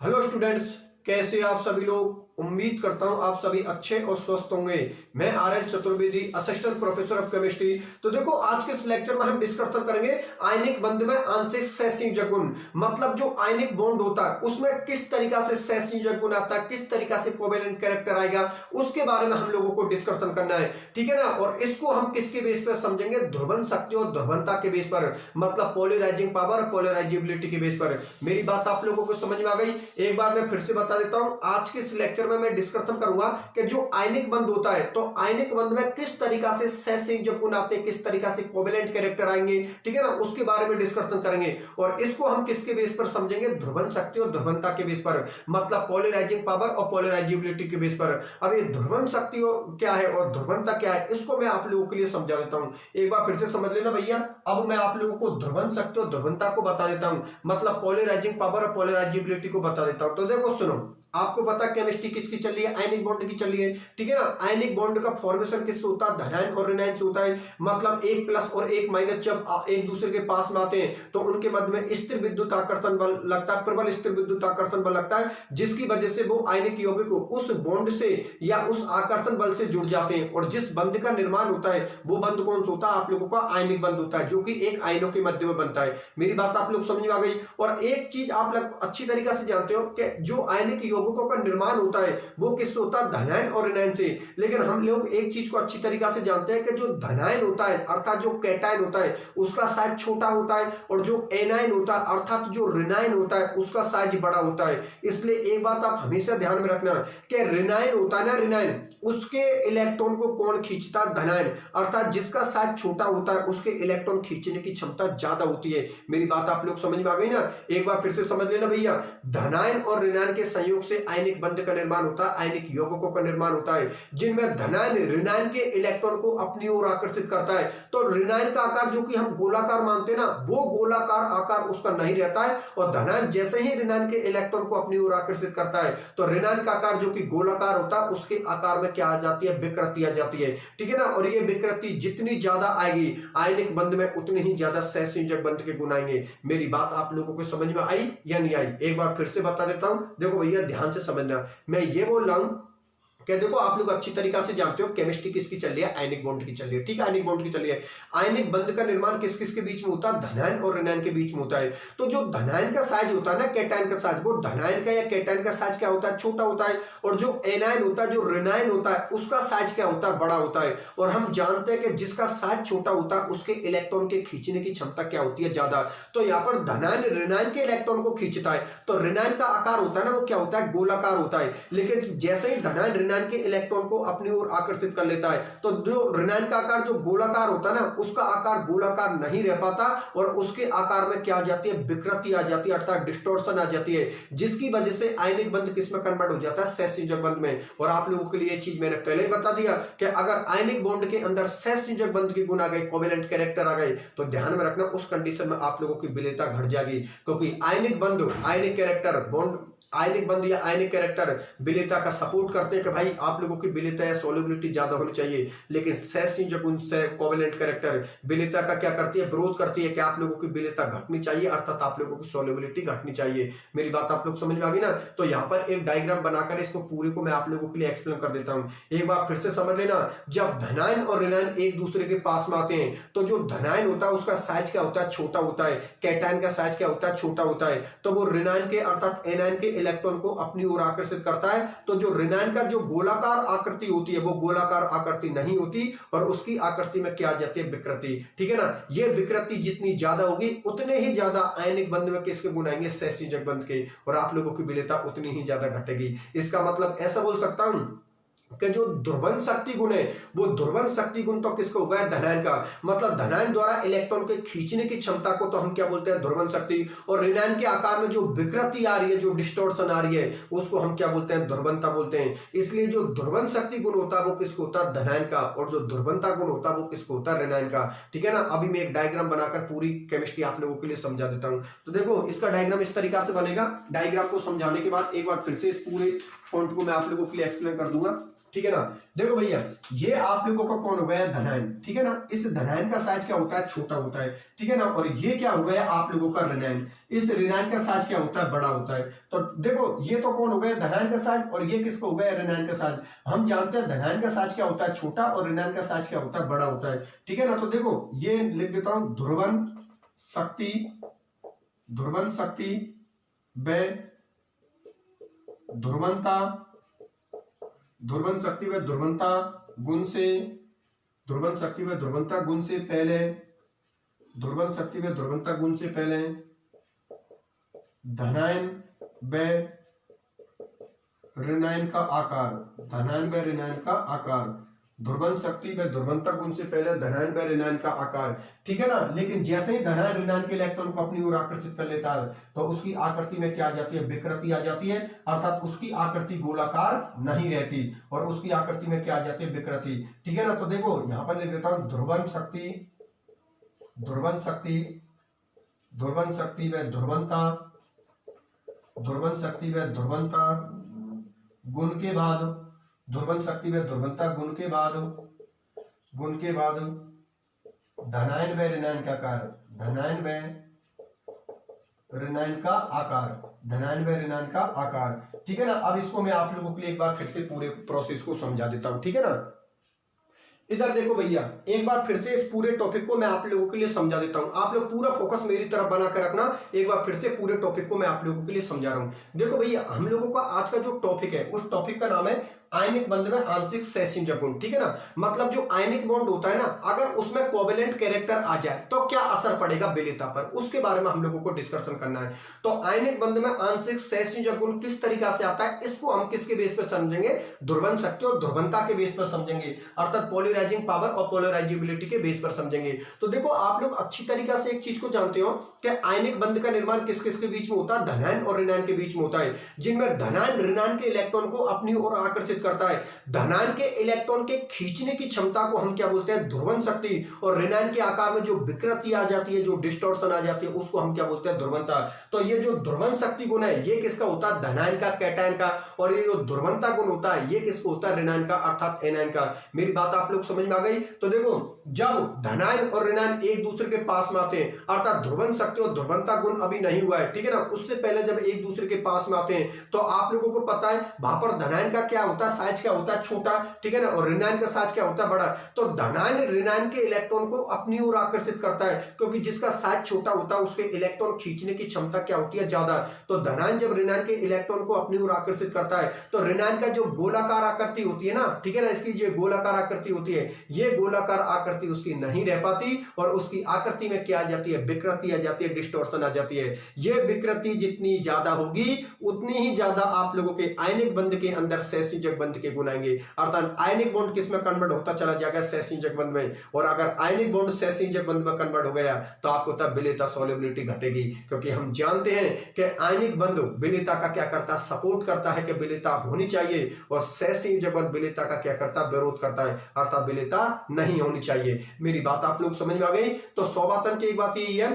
Hello students, कैसे आप सभी लोग। उम्मीद करता हूं आप सभी अच्छे और स्वस्थ होंगे। मैं RL. Chaturvedi, assistant professor of chemistry. तो देखो, आज के इस लेक्चर में हम डिस्कशन करेंगे आयनिक बंध में आंशिक सहसंयोजक गुण। मतलब जो आयनिक बॉन्ड होता है उसमें किस तरीका से सहसंयोजक गुण आता है, किस तरीका से कोवेलेंट कैरेक्टर आएगा, उसके बारे में हम लोगों को डिस्कशन करना है। ठीक है ना। और इसको हम किसके बेस पर समझेंगे? ध्रुवण शक्ति और ध्रुवणता के बेस पर, मतलब पोलराइजिंग पावर और पोलराइजेबिलिटी के बेस पर। मेरी बात आप लोगों को समझ में आ गई? एक बार मैं फिर से बता देता हूं। आज के इस लेक्चर में मैं डिस्कशन करूंगा कि जो आयनिक बंध होता है, तो आयनिक बंध में किस तरीका से सहसंयोजक गुण आते हैं, किस तरीका से कोवेलेंट कैरेक्टर आएंगे। ठीक है ना, उसके बारे में डिस्कशन करेंगे। और इसको हम किसके बेस पर समझेंगे? ध्रुवण शक्ति और ध्रुवणता के बेस पर, मतलब पोलराइजिंग पावर और पोलराइजेबिलिटी के बेस पर। अब ये ध्रुवण शक्ति क्या है और ध्रुवणता क्या है, इसको मैं आप लोगों के लिए समझा देता हूं। एक बार फिर से समझ लेना भैया। अब मैं आप लोगों को ध्रुवण शक्ति और ध्रुवणता को बता देता हूं, मतलब पोलराइजिंग पावर और पोलराइजेबिलिटी को बता देता हूं। तो देखो सुनो, आपको पता केमिस्ट्री किसकी चल रही है? आयनिक बॉन्ड की चल रही है। ठीक है ना। आयनिक बॉन्ड का फॉर्मेशन किससे होता है? धनायन और ऋणायन से होता है। मतलब एक प्लस और एक माइनस जब एक दूसरे के पास में आते हैं तो उनके मध्य में स्थिर विद्युत आकर्षण बल लगता है, प्रबल स्थिर विद्युत आकर्षण बल लगता है, जिसकी वजह से वो आयनिक यौगिक को उस बॉन्ड से या उस आकर्षण बल से जुड़ जाते हैं। और जिस बंध का निर्माण होता है वो बंध कौन सा होता है? आप लोगों का आयनिक बंध होता है, जो कि एक आयनों के मध्य में बनता है। मेरी बात आप लोग समझ में आ गई? और एक चीज आप लोग अच्छी तरीके से जानते हो कि जो आयनिक यौगिकों का निर्माण होता है वो किससे होता है? धनायन और ऋणायन से। लेकिन हम लोग एक चीज को अच्छी तरीके से जानते हैं कि जो धनायन होता है अर्थात जो कैटायन होता है उसका साइज छोटा होता है, और जो एनायन होता है अर्थात जो ऋणायन होता है उसका साइज बड़ा होता है। इसलिए एक बात आप हमेशा ध्यान में रखना कि ऋणायन होता है ना, ऋणायन, उसके इलेक्ट्रॉन को कौन खींचता है? धनायन। अर्थात जिसका साइज छोटा होता है उसके इलेक्ट्रॉन खींचने की क्षमता ज्यादा होती है। मेरी बात आप लोग समझ में आ गई ना? एक बार फिर से समझ लेना भैया। धनायन और ऋणायन के संयोग से आयनिक बंध का निर्माण होता है, आयनिक यौगिकों का निर्माण होता है, जिनमें धनायन ऋणायन के इलेक्ट्रॉन को अपनी ओर आकर्षित करता है। तो ऋणायन का आकार जो कि हम गोलाकार मानते हैं ना, वो गोलाकार आकार उसका नहीं रहता है। और धनायन जैसे ही ऋणायन के इलेक्ट्रॉन को अपनी ओर आकर्षित करता है तो ऋणायन का आकार जो कि गोलाकार होता है उसके आकार में क्या आ जाती है? विकृति आ जाती है। ठीक है ना। और ये विकृति जितनी ज्यादा आएगी आयनिक बंध में उतनी ही ज्यादा सहसंयोजक बंध के गुण आएंगे। मेरी बात आप लोगों को समझ में आई या नहीं आई? एक बार फिर से बता देता हूं। देखो भैया, ध्यान से समझना। मैं ये बोल रहा हूं क्या, देखो आप लोग अच्छी तरीका से जानते हो केमिस्ट्री किसकी चल रही है? आयनिक बॉन्ड की चल रही है। ठीक है, आयनिक बॉन्ड की चल रही है। आयनिक बंध का निर्माण किस किस के बीच में होता है? धनायन और ऋणायन के बीच में होता है। तो जो धनायन का साइज होता है ना, कैटायन का साइज, वो धनायन का या कैटायन का साइज क्या होता है? छोटा होता है। और जो एनायन होता है, जो ऋणायन होता है, उसका साइज क्या होता है? बड़ा होता है। और हम जानते हैं कि जिसका साइज छोटा होता है उसके इलेक्ट्रॉन के खींचने की क्षमता क्या होती है? ज्यादा। तो यहाँ पर धनायन ऋणायन के इलेक्ट्रॉन को खींचता है। तो ऋणायन का आकार होता है ना, वो क्या होता है? गोलाकार होता है। लेकिन जैसे ही धनायन ऋणायन के इलेक्ट्रॉन अपनी ओर आकर्षित कर लेता है तो जो ऋणायन का आकार जो गोलाकार होता है ना, उसका आकार गोलाकार नहीं रह पाता और उसके आकार में क्या आ जाती है? विकृति आ जाती है, अर्थात डिस्टॉर्शन आ जाती है, जिसकी वजह से आयनिक बंध किसमें कन्वर्ट हो जाता है? सहसंयोजक बंध में। और आप लोगों के लिए ये चीज मैंने पहले ही बता दिया कि अगर आयनिक बॉन्ड के अंदर सहसंयोजक बंध के गुण आ गए, कोवेलेंट कैरेक्टर आ गए, तो ध्यान में रखना उस कंडीशन में आप लोगों की विलेयता घट जाएगी। क्योंकि आयनिक बंध, आयनिक कैरेक्टर बॉन्ड, आयनिक बंध या आयनिक कैरेक्टर विलेयता का सपोर्ट करते हैं कि भाई आप लोगों की विलेयता या सोल्युबिलिटी ज्यादा होनी चाहिए। लेकिन सहसंयोजक गुण से कोवेलेंट कैरेक्टर विलेयता का क्या करती है? विरोध करती है कि आप लोगों की विलेयता घटनी चाहिए, अर्थात आप लोगों की सोल्युबिलिटी घटनी चाहिए। मेरी बात आप लोग समझ में आ गई ना? तो यहाँ पर एक डायग्राम बनाकर इसको पूरे को मैं आप लोगों के लिए एक्सप्लेन कर देता हूँ। एक बार फिर से समझ लेना। जब धनायन और ऋणायन एक दूसरे के पास में आते हैं तो जो धनायन होता है उसका साइज क्या होता है? छोटा होता है। कैटायन का साइज क्या होता है? छोटा होता है। तो वो ऋणायन के अर्थात एनायन के इलेक्ट्रॉन को अपनी ओर आकर्षित करता है। तो जो ऋणायन का जो गोलाकार आकृति होती है वो गोलाकार आकृति नहीं होती और उसकी आकृति में क्या आ जाती है? विकृति। ठीक है ना। ये विकृति जितनी ज्यादा होगी उतने ही ज्यादा आयनिक बंध में किसके गुण आएंगे? सहसंयोजक बंध के। और आप लोगों की विलेयता उतनी ही ज्यादा घटेगी। इसका मतलब ऐसा बोल सकता हूं कि जो ध्रुवण शक्ति गुण है वो ध्रुवण शक्ति गुण तो किसका होगा? धनायन का। मतलब धनायन द्वारा इलेक्ट्रॉन के खींचने की क्षमता को तो हम क्या बोलते हैं? ध्रुवण शक्ति। और ऋणायन के आकार में जो विकृति आ रही है, जो डिस्टॉर्शन आ रही है, उसको हम क्या बोलते हैं? ध्रुवणता बोलते हैं। इसलिए जो ध्रुवण शक्ति गुण होता है वो किसको होता है? धनायन का। और जो ध्रुवणता गुण होता है वो किसको होता है? ऋणायन का। ठीक है ना। अभी मैं एक डायग्राम बनाकर पूरी केमिस्ट्री आप लोगों के लिए समझा देता हूं। तो देखो, इसका डायग्राम इस तरीका से बनेगा। डायग्राम को समझाने के बाद एक बार फिर से इस पूरे पॉइंट को मैं आप लोगों के लिए एक्सप्लेन कर दूंगा। ठीक है ना। देखो भैया, ये आप लोगों का कौन हो गया, धनायन, ठीक है ना। इस धनायन का साइज क्या होता है, छोटा होता है, ठीक है ना। और ये क्या हो गया आप लोगों का ऋणायन, इस ऋणायन का साइज क्या होता है, बड़ा होता है। तो देखो ये तो कौन हो गया, धनायन का साइज, और ये किसका हो गया, ऋणायन का साइज। हम जानते हैं धनायन का साइज क्या होता है, छोटा, और ऋणायन का साइज क्या होता है, बड़ा होता है, ठीक है ना। तो देखो ये लिख देता हूं, ध्रुवन शक्ति, ध्रुवन शक्ति व ध्रुवंता, ध्रुवन शक्ति व ध्रुवंता गुण से, ध्रुवन शक्ति व ध्रुवंता गुण से पहले, ध्रुवन शक्ति व ध्रुवंता गुण से पहले धनायन व ऋणायन का आकार, धनायन व ऋणायन का आकार, ध्रुवन शक्ति व ध्रुवंता गुण से पहले धनायन व ऋणायन का आकार, ठीक है ना। लेकिन जैसे ही धनायन ऋणायन के इलेक्ट्रॉन को अपनी ओर आकर्षित कर लेता है तो उसकी आकृति में क्या आ जाती है, विकृति आ जाती है, अर्थात उसकी आकृति गोलाकार नहीं रहती और उसकी आकृति में क्या आ जाती है, विकृति, ठीक है ना। तो देखो यहां पर लिख देता हूं, ध्रुवन शक्ति, ध्रुवन शक्ति, ध्रुवन शक्ति व ध्रुवंता, ध्रुवन शक्ति व ध्रुवंता गुण के बाद, ध्रुवन शक्ति व ध्रुवंता गुण के बाद, गुण के बाद धनायन व ऋणायन का आकार, धनायन व ऋणायन का आकार, धनायन व ऋणायन का आकार, ठीक है ना। अब इसको मैं आप लोगों के लिए एक बार फिर से पूरे प्रोसेस को समझा देता हूं, ठीक है ना। इधर देखो भैया, एक बार फिर से इस पूरे टॉपिक को मैं आप लोगों के लिए समझा देता हूं, आप लोग पूरा फोकस मेरी तरफ बना कर रखना। एक बार फिर से पूरे टॉपिक को मैं आप लोगों के लिए समझा रहा हूं। देखो भैया, हम लोगों का आज का जो टॉपिक है उस टॉपिक का नाम है आयनिक बंध में आंशिक सहसंयोजक गुण, ठीक है ना। मतलब जो आयनिक बॉन्ड होता है ना, अगर उसमें कोवेलेंट कैरेक्टर आ जाए तो क्या असर पड़ेगा विलेयता पर, उसके बारे में हम लोगों को डिस्कशन करना है। तो आयनिक बंध में आंशिक सहसंयोजक गुण किस तरीका से आता है, इसको हम किसके बेस पर समझेंगे, ध्रुवन शक्ति और ध्रुवंता के बेस पर समझेंगे, अर्थात पोलराइजिंग पावर और पोलराइजेबिलिटी के बेस पर समझेंगे। तो देखो आप लोग अच्छी तरीका से एक चीज को जानते हो कि आयनिक बंध का निर्माण किस किस के बीच में होता है, धनायन और ऋणायन के बीच में होता है, जिनमें धनायन ऋणायन के इलेक्ट्रॉन को अपनी ओर आकर्षित करता है। धनायन के इलेक्ट्रॉन के खींचने की क्षमता को हम क्या बोलते हैं, ध्रुवन शक्ति, और ऋणायन के आकार में जो विकृति आ जाती है, जो डिस्टॉर्शन आ जाती है, उसको हम क्या बोलते हैं, ध्रुवंता। तो ये जो ध्रुवन शक्ति गुण है ये किसका होता है, धनायन का, कैटायन का, और ये जो ध्रुवंता गुण होता है ये किसको होता है, ऋणायन का, अर्थात एनायन का। मेरी बात आप लोग समझ में आ गई। तो देखो जब धनायन और ऋणायन एक दूसरे के पास में आते हैं, अर्थात ध्रुवन शक्ति और ध्रुवंता गुण अभी नहीं हुआ है, ठीक है ना, उससे पहले जब एक दूसरे के पास में आते हैं तो आप लोगों को पता है वहां पर धनायन का क्या होता है, साइज क्या होता है, छोटा, ठीक है ना, और ऋणायन का साइज क्या होता है, बड़ा। तो धनायन ऋणायन के इलेक्ट्रॉन को अपनी ओर आकर्षित करता है, क्योंकि जिसका साइज छोटा होता है उसके इलेक्ट्रॉन खींचने की क्षमता क्या होती है, ज्यादा। तो धनायन जब ऋणायन के इलेक्ट्रॉन को अपनी ओर आकर्षित करता है तो ऋणायन का जो गोलाकार आकृति होती है ना, ठीक है ना, इसकी जो गोलाकार आकृति होती है, ये गोलाकार आकृति उसकी नहीं रह पाती और उसकी आकृति में क्या आ जाती है, विकृति आ जाती है, डिस्टॉर्शन आ जाती है। ये विकृति जितनी ज्यादा होगी उतनी ही ज्यादा आप लोगों के आयनिक बंध के अंदर सहसंयोजक बंध के गुण आएंगे, अर्थात आयनिक बॉन्ड किसमें कन्वर्ट होता चला जाएगा, सहसंयोजक बंध में। और अगर आयनिक बॉन्ड सहसंयोजक बंध में कन्वर्ट हो गया तो आपको तब विलेयता सॉल्युबिलिटी घटेगी, क्योंकि हम जानते हैं कि आयनिक बंध विलेयता का क्या करता है, सपोर्ट करता है कि विलेयता होनी चाहिए, और सहसंयोजक बंध विलेयता का क्या करता है, विरोध करता है, अर्थात विलेयता नहीं होनी चाहिए। मेरी बात आप लोग समझ में आ गई। तो सौबातन की एक बात यही है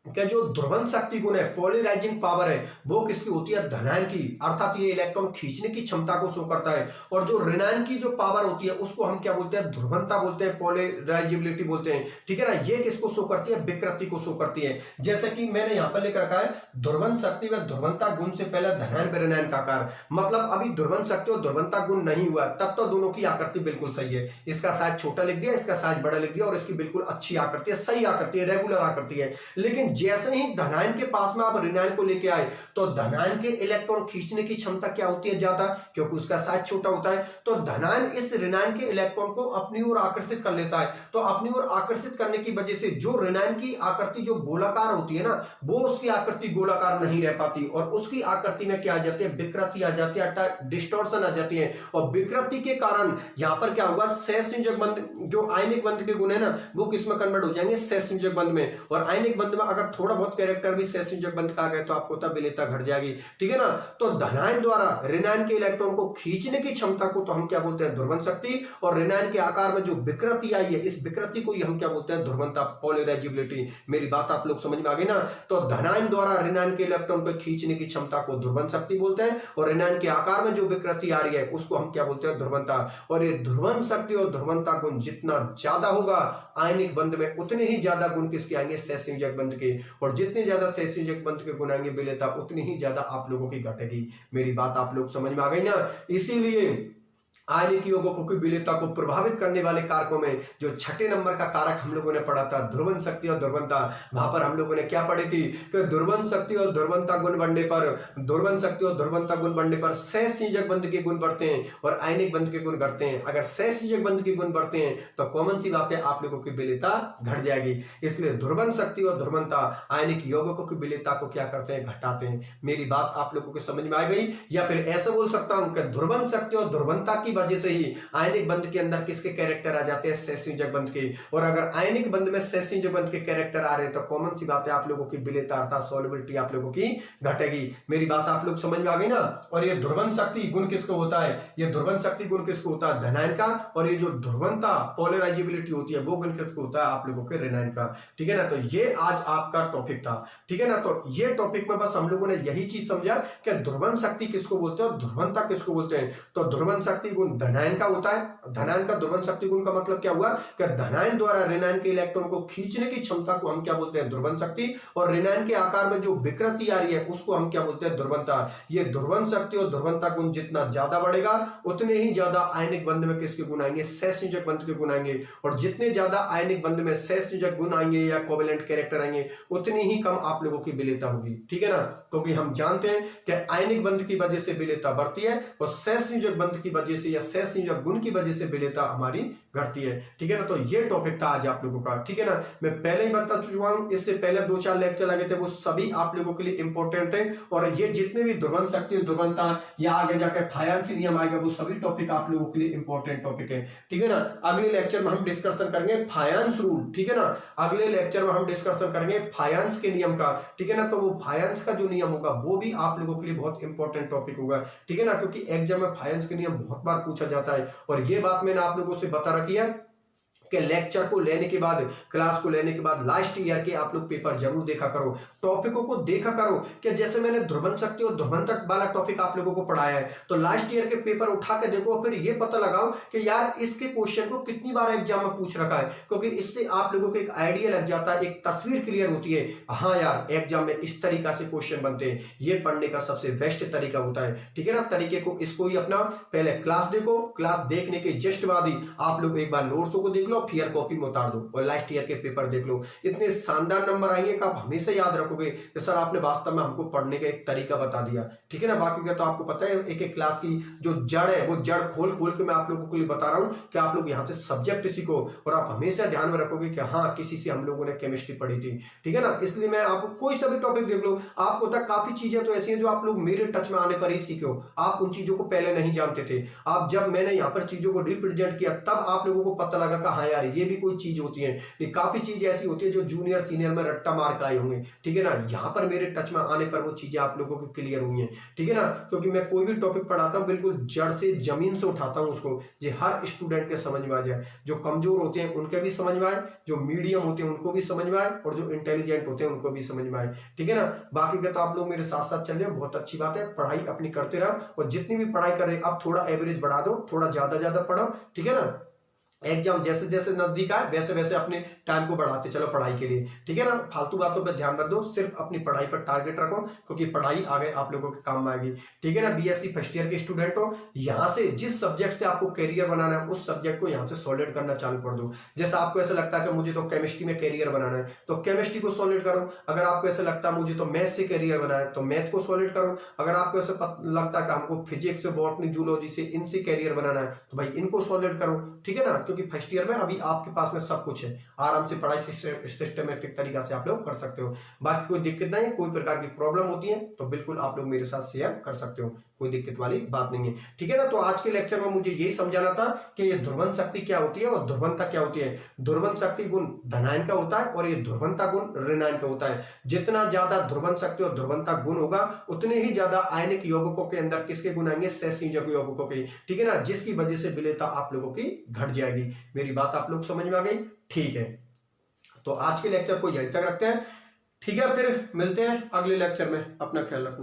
कि जो ध्रुवन शक्ति गुण है, पोलराइजिंग पावर है, वो किसकी होती है, धनायन की, अर्थात ये इलेक्ट्रॉन खींचने की क्षमता को शो करता है। और जो ऋणायन की जो पावर होती है उसको हम क्या बोलते हैं, ध्रुवंता बोलते हैं, पोलराइजेबिलिटी बोलते हैं, ठीक है ना। ये किसको शो करती है, विकृति को शो करती है। जैसे कि मैंने यहां पर लिख रखा है, ध्रुवन शक्ति व ध्रुवंता गुण से पहले धनायन व ऋणायन का आकार, मतलब अभी ध्रुवन शक्ति और ध्रुवंता गुण नहीं हुआ तब तो दोनों की आकृति बिल्कुल सही है। इसका साइज छोटा लिख दिया, इसका साइज बड़ा लिख दिया, और इसकी बिल्कुल अच्छी आकृति है, सही आकृति है, रेगुलर आकृति है। लेकिन जैसे ही धनायन के पास में आप ऋणायन को लेके आए तो धनायन के इलेक्ट्रॉन खींचने की क्षमता क्या होती है, ज्यादा, क्योंकि उसका साइज छोटा होता है। तो धनायन इस ऋणायन के इलेक्ट्रॉन को अपनी ओर आकर्षित कर लेता है। तो अपनी ओर आकर्षित करने की वजह से जो ऋणायन की आकृति जो गोलाकार होती है ना, वो उसकी आकृति गोलाकार नहीं रह पाती और उसकी आकृति में क्या आ जाती है, विकृति आ जाती है, डिस्टॉर्शन आ जाती है। और विकृति के कारण यहां पर क्या होगा, सहसंयोजक बंध, जो आयनिक बंध के गुण है ना, वो किस में कन्वर्ट हो जाएंगे, सहसंयोजक बंध में। और आयनिक बंध में अगर अगर थोड़ा बहुत कैरेक्टर भी शेष संयोजक बंध का आ गए तो आपको तब विलेयता घट जाएगी, ठीक है ना। तो धनायन द्वारा ऋणायन के इलेक्ट्रॉन को खींचने की क्षमता को तो हम क्या बोलते हैं, ध्रुवण शक्ति, और ऋणायन के आकार में जो विकृति आई है इस विकृति को हम क्या बोलते हैं, ध्रुवणता, पोलराइजेबिलिटी। मेरी बात आप लोग समझ में आ गई ना। तो धनायन द्वारा ऋणायन के इलेक्ट्रॉन को खींचने की क्षमता को ध्रुवण शक्ति बोलते हैं, और ऋणायन के आकार में जो विकृति आ रही है उसको हम क्या बोलते हैं, ध्रुवणता। और ये ध्रुवण शक्ति और ध्रुवणता गुण जितना ज्यादा होगा आयनिक बंध में उतने ही ज्यादा गुण किसके आएंगे, शेष संयोजक बंध के, और जितने ज्यादा शेष संयोजक बंध के गुण आएंगे विलेयता उतनी ही ज्यादा आप लोगों की घटेगी। मेरी बात आप लोग समझ में आ गई ना। इसीलिए आयनिक यौगिकों की विलेयता को प्रभावित करने वाले कारकों में जो छठे नंबर का कारक हम लोगों ने पढ़ा था, ध्रुवण शक्ति और ध्रुवणता, वहां पर हम लोगों ने क्या पढ़ी थी कि ध्रुवण शक्ति और ध्रुवणता गुण बढ़ने पर, ध्रुवण शक्ति और ध्रुवणता गुण बढ़ने पर शेष संयोजक बंध के गुण बढ़ते हैं और आयनिक बंध के गुण घटते हैं। अगर शेष संयोजक बंध के गुण बढ़ते हैं तो कॉमन सी बात है आप लोगों की विलेयता घट जाएगी। इसलिए ध्रुवण शक्ति और ध्रुवणता आयनिक यौगिकों की विलेयता को क्या करते हैं, घटाते हैं। मेरी बात आप लोगों को समझ में आ गई। या फिर ऐसा बोल सकता हूं कि ध्रुवण शक्ति और ध्रुवणता की वजह से ही आयनिक बंध के अंदर किसके कैरेक्टर आ जाते हैं, शेष संयोजक बंध के। और अगर आयनिक बंध में शेष संयोजक बंध के कैरेक्टर आ रहे हैं तो कॉमन सी बात है आप लोगों की विलेयता अर्थात सॉल्युबिलिटी आप लोगों की घटेगी। मेरी बात आप लोग समझ में आ गई ना। और ये ध्रुवण शक्ति गुण किसको होता है, ये ध्रुवण शक्ति गुण किसको होता है, धनायन का, और ये जो ध्रुवणता पोलराइजेबिलिटी होती है वो गुण किसको होता है, आप लोगों के ऋणायन का। ठीक है ना। तो ये आज आपका टॉपिक था, ठीक है ना। तो ये टॉपिक में बस हम लोगों ने यही चीज समझा कि ध्रुवण शक्ति किसको बोलते हैं और ध्रुवणता किसको बोलते हैं। तो ध्रुवण शक्ति गुण धनायन का होता है। धनायन का ध्रुवण शक्ति गुण का मतलब क्या हुआ कि धनायन द्वारा ऋणायन के इलेक्ट्रॉन को खींचने की क्षमता को हम क्या बोलते हैं, ध्रुवण शक्ति, और ऋणायन के आकार में जो विकृति आ रही है उसको हम क्या बोलते हैं, ध्रुवणता। ये ध्रुवण शक्ति और ध्रुवणता गुण जितना ज्यादा बढ़ेगा उतने ही ज्यादा आयनिक बंध में किसके गुण आएंगे, शेष संयोजक बंध के गुण आएंगे। और जितने ज्यादा आयनिक बंध में शेष संयोजक गुण आएंगे या कोवेलेंट कैरेक्टर आएंगे उतनी ही कम आप लोगों की विलेयता होगी, ठीक है ना। क्योंकि हम जानते हैं कि आयनिक बंध की वजह से विलेयता बढ़ती है और शेष संयोजक बंध की वजह से या शेष संयोजक गुण की वजह से विलेयता हमारी घटती है, ठीक है ना। तो ये टॉपिक था आज आप लोगों का, ठीक है ना। मैं पहले ही बता चुका हूं, इससे पहले 2-4 लेक्चर लगे थे वो सभी आप लोगों के लिए इंपॉर्टेंट थे। और ये जितने भी ध्रुवण शक्ति, ध्रुवणता या आगे जाकर फायांसी नियम आएगा वो सभी टॉपिक आप लोगों के लिए इंपॉर्टेंट टॉपिक है, ठीक है ना। अगले लेक्चर में हम डिस्कशन करेंगे फायांस रूल, ठीक है ना। अगले लेक्चर में हम डिस्कशन करेंगे फायांस के नियम का, ठीक है ना। तो वो फायांस का जो नियम होगा वो भी आप लोगों के लिए बहुत इंपॉर्टेंट टॉपिक होगा, ठीक है ना। क्योंकि एग्जाम में फायांस के नियम बहुत बार पूछा जाता है। और ये बात मैंने आप लोगों से बता रखी है कि लेक्चर को लेने के बाद, क्लास को लेने के बाद लास्ट ईयर के आप लोग पेपर जरूर देखा करो, टॉपिकों को देखा करो। कि जैसे मैंने ध्रुवण शक्ति और ध्रुवणता वाला टॉपिक आप लोगों को पढ़ाया है तो लास्ट ईयर के पेपर उठा के देखो, फिर ये पता लगाओ कि यार इसके क्वेश्चन को कितनी बार एग्जाम में पूछ रखा है। क्योंकि इससे आप लोगों को एक आइडिया लग जाता है, एक तस्वीर क्लियर होती है, हाँ यार एग्जाम में इस तरीका से क्वेश्चन बनते हैं। ये पढ़ने का सबसे बेस्ट तरीका होता है, ठीक है ना। तरीके को इसको ही अपना, पहले क्लास देखो, क्लास देखने के जस्ट बाद ही आप लोग एक बार नोट्स को देख लो, फिर कॉपी में उतार दो और लास्ट ईयर के पेपर देख लो। इतने शानदार नंबर आएंगे कि आप हमेशा याद रखोगे कि सर आपने वास्तव में हमको पढ़ने का एक तरीका बता दिया, ठीक है ना। बाकी का तो आपको पता है, एक एक क्लास की जो जड़ है वो जड़ खोल खोल के मैं आप लोगों के लिए बता रहा हूं कि आप लोग यहां से सब्जेक्ट सीखो और आप हमेशा ध्यान में रखोगे कि हाँ किसी से हम लोगों ने केमिस्ट्री पढ़ी थी, ठीक है ना। इसलिए मैं आपको कोई सा भी टॉपिक देख लो, आपको होता है काफी चीजें तो ऐसी हैं जो आप लोग मेरे टच में आने पर ही सीखे हो। आप उन चीजों को पहले नहीं जानते थे, आप जब मैंने यहाँ पर चीजों को रिप्रेजेंट किया तब आप लोगों को पता लगा कि हाँ यार ये भी कोई चीज होती है। काफी चीजें ऐसी होती है जो जूनियर सीनियर में रट्टा मार के आए होंगे, ठीक है ना। यहाँ पर मेरे टच में आने पर वो चीजें आप लोगों को क्लियर हुई हैं, ठीक है ना। क्योंकि मैं कोई भी टॉपिक पढ़ाता हूँ बिल्कुल जड़ से, जमीन से उठाता हूँ उसको, जो हर स्टूडेंट के समझ में आ जाए। जो कमजोर होते हैं उनके भी समझ में आए, जो मीडियम होते हैं उनको भी समझ में आए, और जो इंटेलिजेंट होते हैं उनको भी समझ में आए, ठीक है ना। बाकी का तो आप लोग मेरे साथ साथ चल रहे हो, बहुत अच्छी बात है। पढ़ाई अपनी करते रहो और जितनी भी पढ़ाई कर रहे अब थोड़ा एवरेज बढ़ा दो, थोड़ा ज्यादा पढ़ो, ठीक है ना। एग्जाम जैसे जैसे नजदीक आए वैसे वैसे अपने टाइम को बढ़ाते चलो पढ़ाई के लिए, ठीक है ना। फालतू बातों पर ध्यान मत दो, सिर्फ अपनी पढ़ाई पर टारगेट रखो, क्योंकि पढ़ाई आगे आप लोगों के काम में आएगी, ठीक है ना। बीएससी फर्स्ट ईयर के स्टूडेंट हो, यहाँ से जिस सब्जेक्ट से आपको कैरियर बनाना है उस सब्जेक्ट को यहाँ से सॉलिड करना चालू कर दो। जैसा आपको ऐसा लगता है कि मुझे तो केमिस्ट्री में कैरियर बनाना है तो केमिस्ट्री को सॉलिड करो। अगर आपको ऐसा लगता है मुझे तो मैथ से कैरियर बनाना है तो मैथ को सॉलिड करो। अगर आपको ऐसा लगता है कि हमको फिजिक्स, बॉटनी, जूलॉजी से इनसे कैरियर बनाना है तो भाई इनको सॉलिड करो, ठीक है ना। क्योंकि फर्स्ट ईयर में अभी आपके पास में सब कुछ है, आराम से पढ़ाई सिस्टमेटिक तरीका से आप लोग कर सकते हो। बाकी कोई दिक्कत नहीं है, कोई प्रकार की प्रॉब्लम होती है तो बिल्कुल आप लोग मेरे साथ शेयर कर सकते हो, कोई दिक्कत वाली बात नहीं है, ठीक है ना। तो आज के लेक्चर में मुझे यही समझाना था कि ये ध्रुवन शक्ति क्या होती है और ध्रुवनता क्या होती है। ध्रुवन शक्ति गुण धनायन का होता है और ये ध्रुवनता गुण ऋणायन का होता है। जितना ज्यादा ध्रुवन शक्ति और ध्रुवनता गुण होगा उतने ही ज्यादा आयनिक यौगिकों के अंदर किसके गुण आएंगे, सहसंयोजक यौगिकों के, ठीक है ना, जिसकी वजह से विलेयता आप लोगों की घट जाएगी। मेरी बात आप लोग समझ में आ गई, ठीक है। तो आज के लेक्चर को यहीं तक रखते हैं, ठीक है, फिर मिलते हैं अगले लेक्चर में, अपना ख्याल रखना।